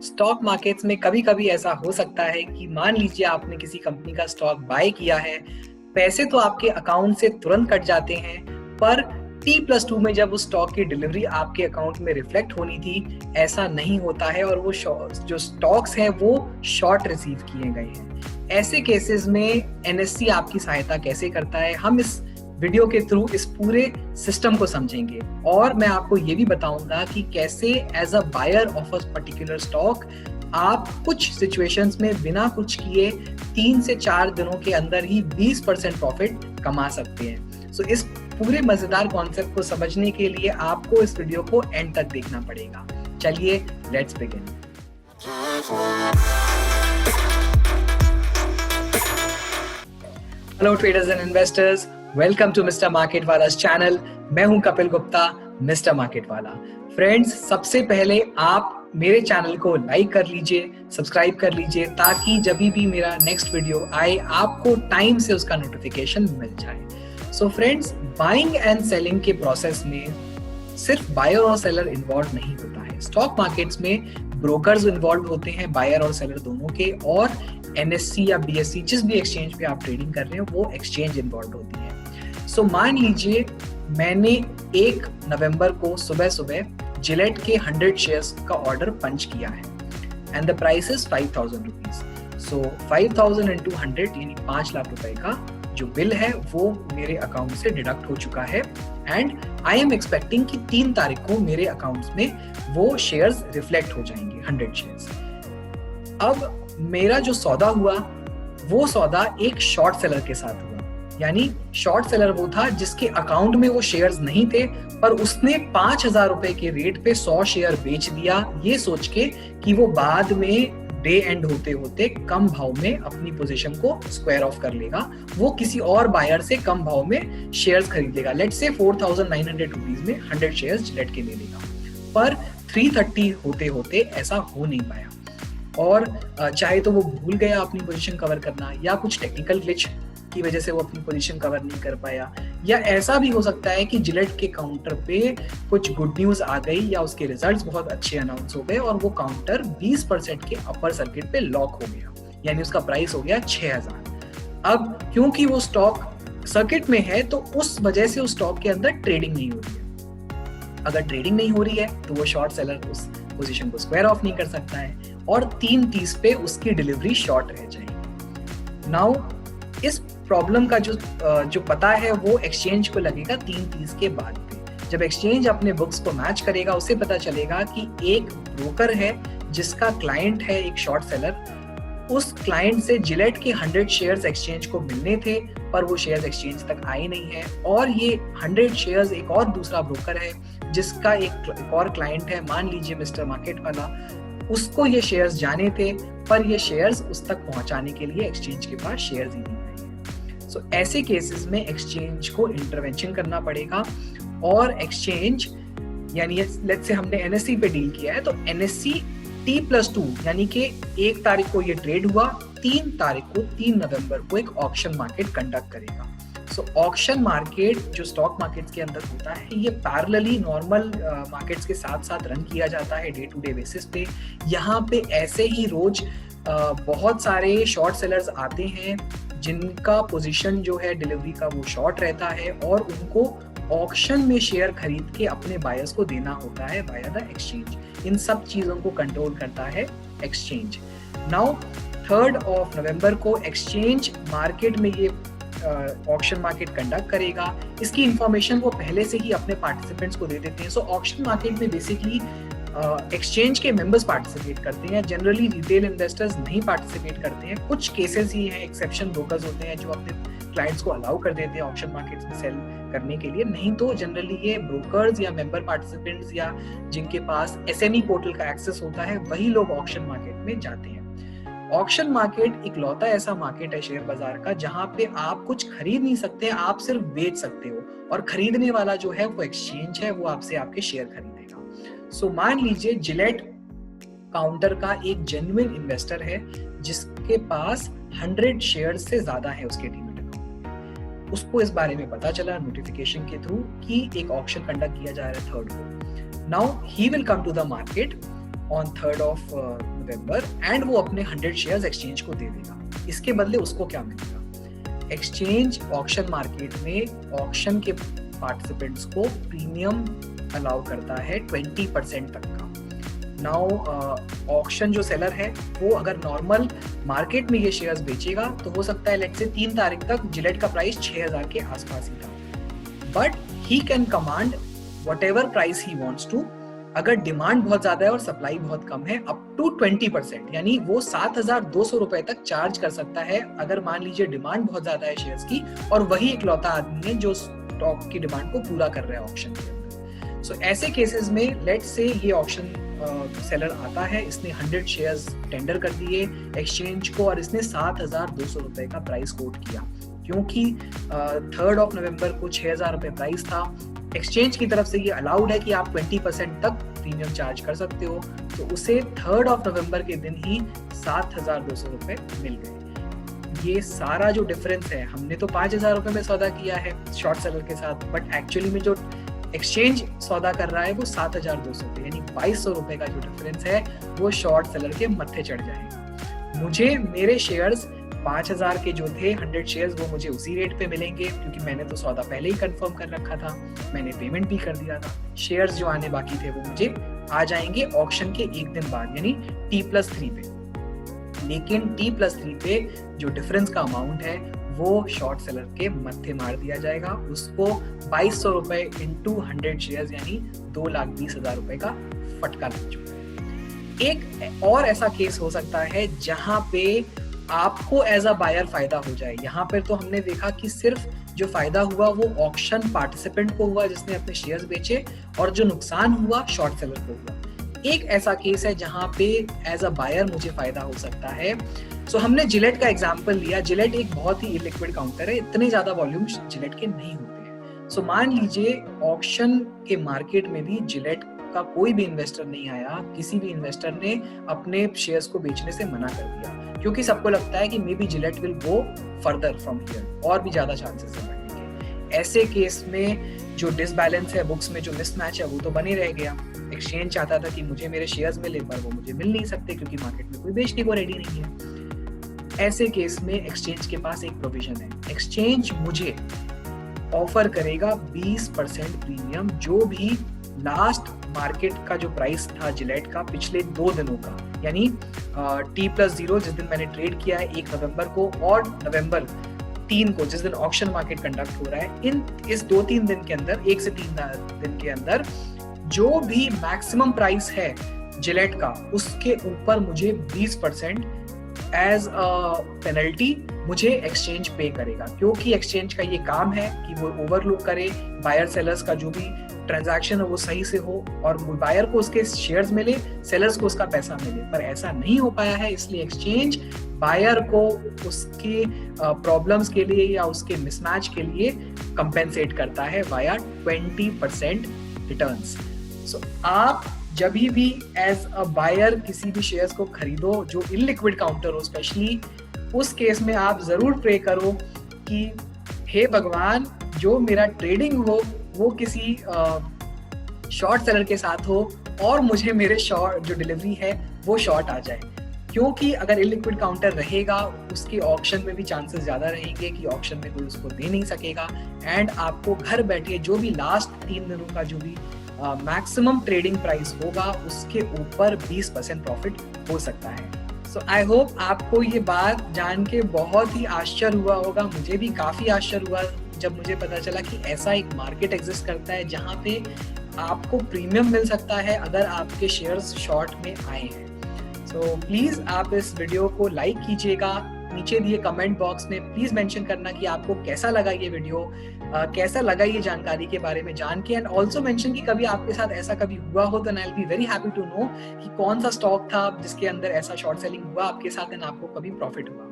Stock markets में कभी कभी ऐसा हो सकता है कि मान लीजिए आपने किसी कंपनी का स्टॉक बाय किया है, पैसे तो आपके अकाउंट से तुरंत कट जाते हैं, पर T+2 में जब उस स्टॉक की डिलीवरी आपके अकाउंट में रिफ्लेक्ट होनी थी, ऐसा नहीं होता है और वो जो स्टॉक्स हैं वो शॉर्ट रिसीव किए गए हैं। ऐसे केसेस में NSE आपकी सहायता कैसे करता है, हम इस वीडियो के थ्रू इस पूरे सिस्टम को समझेंगे और मैं आपको ये भी बताऊंगा कि कैसे as a buyer of a particular stock आप कुछ सिचुएशंस में बिना कुछ किए 3 से 4 दिनों के अंदर ही 20% प्रॉफिट कमा सकते हैं। सो इस पूरे मजेदार कॉन्सेप्ट को समझने के लिए आपको इस वीडियो को एंड तक देखना पड़ेगा। चलिए let's begin. Hello traders and investors, welcome to mister market वाला's चैनल। मैं हूं कपिल गुप्ता, मिस्टर मार्केट वाला। फ्रेंड्स, सबसे पहले आप मेरे चैनल को लाइक कर लीजिए, सब्सक्राइब कर लीजिए, ताकि जब भी मेरा नेक्स्ट वीडियो आए आपको टाइम से उसका नोटिफिकेशन मिल जाए। So friends, buying and selling के प्रोसेस में सिर्फ बायर और सेलर इन्वॉल्व नहीं होता है। स्टॉक मार्केट्स में ब्रोकर्स इन्वॉल्व होते हैं, बायर और सेलर दोनों के, और NSE या BSE जिस भी एक्सचेंज पे आप ट्रेडिंग कर रहे हो वो एक्सचेंज इन्वॉल्व होती है। सो मान लीजिए मैंने 1 नवंबर को सुबह सुबह जिलेट के 100 शेयर्स का ऑर्डर पंच किया है and the price is 5,000 rupees. So 5,000 into 100 यानी 5 लाख रुपए का जो बिल है वो मेरे अकाउंट से डिडक्ट हो चुका है एंड आई एम एक्सपेक्टिंग कि 3 तारीख को मेरे अकाउंट्स में वो शेयर्स रिफ्लेक्ट हो जाएंगे, 100 शेयर्स। अब मेरा जो सौदा हुआ वो सौदा एक शॉर्ट सेलर के साथ हुआ, यानी शॉर्ट सेलर वो था जिसके अकाउंट में वो शेयर्स नहीं थे, पर उसने 5,000 रुपए के रेट पे 100 शेयर बेच दिया, ये सोच के कि वो बाद में डे एंड होते होते कम भाव में अपनी पोजीशन को स्क्वायर ऑफ कर लेगा, वो किसी और बायर से कम भाव में शेयर्स खरीद लेगा। लेट्स से 4,900 रुपीज में 100 शेयर्स जिलेट के ले लेगा, पर 330 होते होते ऐसा हो नहीं पाया और चाहे तो वो भूल गया अपनी पोजीशन कवर करना, या कुछ टेक्निकल ग्लिच की वजह से वो अपनी पोजीशन कवर नहीं कर पाया, या ऐसा भी हो सकता है कि जिलेट के काउंटर पे कुछ गुड न्यूज आ गई या उसके रिजल्ट्स बहुत अच्छे अनाउंस हो गए और वो काउंटर 20% के अपर सर्किट पे लॉक हो गया, यानी उसका प्राइस हो गया 6,000। अब क्योंकि वो स्टॉक सर्किट में है तो उस वजह से उस स्टॉक के अंदर ट्रेडिंग नहीं हो रही है। अगर ट्रेडिंग नहीं हो रही है तो वो शॉर्ट सेलर उस पोजीशन को स्क्वायर ऑफ नहीं कर सकता है और 3:30 पे उसकी डिलीवरी शॉर्ट रह जाएगी। नाउ इस प्रॉब्लम का जो पता है वो एक्सचेंज को लगेगा 3:30 के बाद पे। जब एक्सचेंज अपने बुक्स को मैच करेगा उसे पता चलेगा कि एक ब्रोकर है जिसका क्लाइंट है एक शॉर्ट सेलर, उस क्लाइंट से जिलेट के 100 शेयर्स एक्सचेंज को मिलने थे पर वो शेयर्स एक्सचेंज तक आए नहीं है, और ये 100 शेयर्स एक और दूसरा ब्रोकर है जिसका एक और क्लाइंट है, मान लीजिए मिस्टर मार्केट वाला, उसको ये शेयर्स जाने थे पर ये शेयर्स उस तक पहुंचाने के लिए एक्सचेंज के पास शेयर्स ही नहीं है। सो ऐसे केसेस में एक्सचेंज को इंटरवेंशन करना पड़ेगा और एक्सचेंज, यानी लेट्स से हमने NSE पे डील किया है तो NSE T+2 यानी कि 1 तारीख को ये ट्रेड हुआ, 3 तारीख को 3 नवंबर को एक ऑक्शन मार्केट कंडक्ट करेगा। सो ऑक्शन मार्केट जो स्टॉक मार्केट्स के अंदर होता है ये पैरेलली नॉर्मल मार्केट्स के साथ साथ रन किया जाता है डे टू डे बेसिस पे। यहाँ पे ऐसे ही रोज बहुत सारे शॉर्ट सेलर्स आते हैं जिनका पोजीशन जो है डिलीवरी का वो शॉर्ट रहता है और उनको ऑक्शन में शेयर खरीद के अपने बायर्स को देना होता है वाया द एक्सचेंज। इन सब चीजों को कंट्रोल करता है एक्सचेंज। नाउ 3 नवंबर को एक्सचेंज मार्केट में ये ऑक्शन मार्केट कंडक्ट करेगा। इसकी इंफॉर्मेशन वो पहले से ही अपने पार्टिसिपेंट्स को दे देते हैं। सो ऑक्शन मार्केट में बेसिकली एक्सचेंज के मेंबर्स पार्टिसिपेट करते हैं, जनरली रिटेल इन्वेस्टर्स नहीं पार्टिसिपेट करते हैं। कुछ केसेस ही हैं, एक्सेप्शन ब्रोकर्स होते हैं जो अपने क्लाइंट्स को अलाउ कर देते हैं ऑक्शन मार्केट्स में सेल करने के लिए, नहीं तो जनरली ये ब्रोकर्स या मेंबर पार्टिसिपेंट्स या जिनके पास SME पोर्टल का एक्सेस होता है वही लोग ऑक्शन मार्केट में जाते हैं। ऑक्शन मार्केट इकलौता ऐसा मार्केट है शेयर बाजार का जहां पे आप कुछ खरीद नहीं सकते, आप सिर्फ बेच सकते हो, और खरीदने वाला जो है वो एक्सचेंज है, वो आपसे आपके शेयर खरीदेगा। सो मान लीजिए जिलेट काउंटर का एक जेन्युइन इन्वेस्टर है जिसके पास 100 शेयर से ज्यादा है उसके डीमैट अकाउंट में। उसको इस बारे में पता चला नोटिफिकेशन के थ्रू कि एक ऑक्शन कंडक्ट किया जा रहा है 3 को। Now he will come to the market on 3rd of November and वो अपने 100 शेयर्स एक्सचेंज को दे देगा। इसके बदले उसको क्या मिलेगा? एक्सचेंज ऑक्शन मार्केट में ऑक्शन के पार्टिसिपेंट्स को प्रीमियम अलाउ करता है 20% तक का। नाउ ऑक्शन जो सेलर है वो अगर नॉर्मल मार्केट में ये शेयर्स बेचेगा तो हो सकता है लेट्स से 3 तारीख तक जिलेट का प्राइस 6000 के आसपास ही था, but he can command whatever price he wants to. अगर डिमांड बहुत ज्यादा है और सप्लाई बहुत कम है, अप टू 20%, यानी वो 7200 रुपए तक चार्ज कर सकता है अगर मान लीजिए डिमांड बहुत ज्यादा है शेयर्स की, और वही इकलौता आदमी है जो स्टॉक की डिमांड को पूरा कर रहा है ऑक्शन के अंदर। सो ऐसे केसेस में लेट्स से ये ऑक्शन सेलर आता है, इसने 100 शेयर्स टेंडर कर दिए एक्सचेंज को और इसने 7200 रुपए का प्राइस कोट किया, क्योंकि 3rd ऑफ नवंबर को 6000 रुपए प्राइस था। एक्सचेंज की तरफ से ये अलाउड है कि आप 20% तक प्रीमियम चार्ज कर सकते हो, तो उसे 3rd ऑफ नवंबर के दिन ही 7200 रुपए मिल गए। ये सारा जो डिफरेंस है, हमने तो 5000 रुपए में सौदा किया है शॉर्ट सेलर के साथ, बट एक्चुअली में जो एक्सचेंज सौदा कर रहा है वो 7200 रुपए, यानी 2200 रुपए का जो डिफरेंस है वो शॉर्ट सेलर के मत्थे चढ़ जाएगा। मुझे मेरे शेयर्स 5000 के जो थे 100 शेयर्स वो मुझे उसी रेट पे मिलेंगे, क्योंकि मैंने तो सौदा पहले ही कंफर्म कर रखा था, मैंने पेमेंट भी कर दिया था। शेयर्स जो आने बाकी थे वो मुझे आ जाएंगे ऑक्शन के एक दिन बाद, यानी T+3 पे। लेकिन T+3 पे जो डिफरेंस का अमाउंट है वो शॉर्ट सेलर के मत्थे मार दिया जाएगा, उसको 2200 रुपए इंटू 100 शेयर्स यानी 2,20,000 रुपए का फटका लग चुका है। एक और ऐसा केस हो सकता है जहां पे आपको एज अ बायर फायदा हो जाए। यहाँ पर तो हमने देखा कि सिर्फ जो फायदा हुआ वो ऑक्शन पार्टिसिपेंट को हुआ जिसने अपने शेयर्स बेचे, और जो नुकसान हुआ शॉर्ट सेलर को हुआ। एक ऐसा केस है जहां पे एज अ बायर मुझे फायदा हो सकता है। सो हमने जिलेट का एग्जांपल लिया। जिलेट एक बहुत ही इलिक्विड काउंटर है, इतने ज्यादा वॉल्यूम जिलेट के नहीं होते हैं। सो मान लीजिए ऑक्शन के मार्केट में भी जिलेट का कोई भी इन्वेस्टर नहीं आया, किसी भी इन्वेस्टर ने अपने शेयर्स को बेचने से मना कर दिया, क्योंकि सबको लगता है कि may be Gillette will go further from here, और भी ज्यादा चांसेस है बढ़ने के। ऐसे केस में जो डिसबैलेंस है बुक्स में, जो मिसमैच है वो तो बने रह गया। एक्सचेंज चाहता था कि मुझे मेरे शेयर्स मिले, पर वो मुझे मिल नहीं सकते क्योंकि मार्केट में कोई बेचने को रेडी नहीं है। ऐसे केस में एक्सचेंज के पास एक प्रोविजन है, एक्सचेंज मुझे ऑफर करेगा 20% प्रीमियम, जो भी लास्ट मार्केट का जो प्राइस था जिलेट का पिछले 2 दिनों का, यानी T+0 जिस दिन मैंने ट्रेड किया है 1 नवंबर को, और नवंबर 3 को जिस दिन ऑक्शन मार्केट कंडक्ट हो रहा है, इस 2-3 दिन के अंदर, 1 से 3 दिन के अंदर जो भी मैक्सिमम प्राइस है जिलेट का, उसके ऊपर मुझे 20% एज अ पेनल्टी मुझे एक्सचेंज पे करेगा, क्योंकि एक्सचेंज का ये काम है कि वो ओवरलुक करे बायर सेलर्स का जो भी ट्रांजैक्शन है वो सही से हो, और बायर को उसके शेयर्स मिले, सेलर्स को उसका पैसा मिले। पर ऐसा नहीं हो पाया है, इसलिए एक्सचेंज बायर को उसके प्रॉब्लम्स के लिए या उसके मिसमैच के लिए कंपेंसेट करता है वाया 20% रिटर्न्स। सो आप जब भी एज अ बायर किसी भी शेयर्स को खरीदो जो इलिक्विड काउंटर हो, स्पेशली उस केस में आप जरूर प्रे करो कि हे भगवान, जो मेरा ट्रेडिंग हो वो किसी शॉर्ट सेलर के साथ हो और मुझे मेरे शॉर्ट जो डिलीवरी है वो शॉर्ट आ जाए, क्योंकि अगर इलिक्विड काउंटर रहेगा उसके ऑक्शन में भी चांसेस ज्यादा रहेंगे कि ऑक्शन में कोई उसको दे नहीं सकेगा, एंड आपको घर बैठे जो भी लास्ट 3 दिनों का जो भी मैक्सिमम ट्रेडिंग प्राइस होगा उसके ऊपर 20% प्रॉफिट हो सकता है। सो आई होप आपको ये बात जान के बहुत ही आश्चर्य हुआ होगा। मुझे भी काफी आश्चर्य हुआ जब मुझे पता चला कि ऐसा एक मार्केट एग्जिस्ट करता है जहाँ पे आपको प्रीमियम मिल सकता है अगर आपके शेयर्स शॉर्ट में आए हैं। सो प्लीज आप इस वीडियो को लाइक कीजिएगा, नीचे दिए कमेंट बॉक्स में प्लीज मेंशन करना कि आपको कैसा लगा ये वीडियो, कैसा लगा ये जानकारी के बारे में जान के, एंड ऑल्सो मेंशन कि कभी आपके साथ ऐसा कभी हुआ हो, तो I will be very happy to know कि कौन सा स्टॉक था जिसके अंदर ऐसा शॉर्ट सेलिंग हुआ आपके साथ एंड आपको कभी प्रॉफिट हुआ।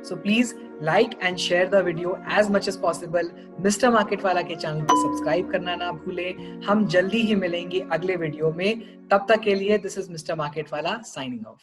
So please like and share the video as much as possible. Mister market वाला के चैनल को सब्सक्राइब करना ना भूलें। हम जल्दी ही मिलेंगे अगले वीडियो में, तब तक के लिए दिस इज मिस्टर मार्केट वाला साइनिंग ऑफ।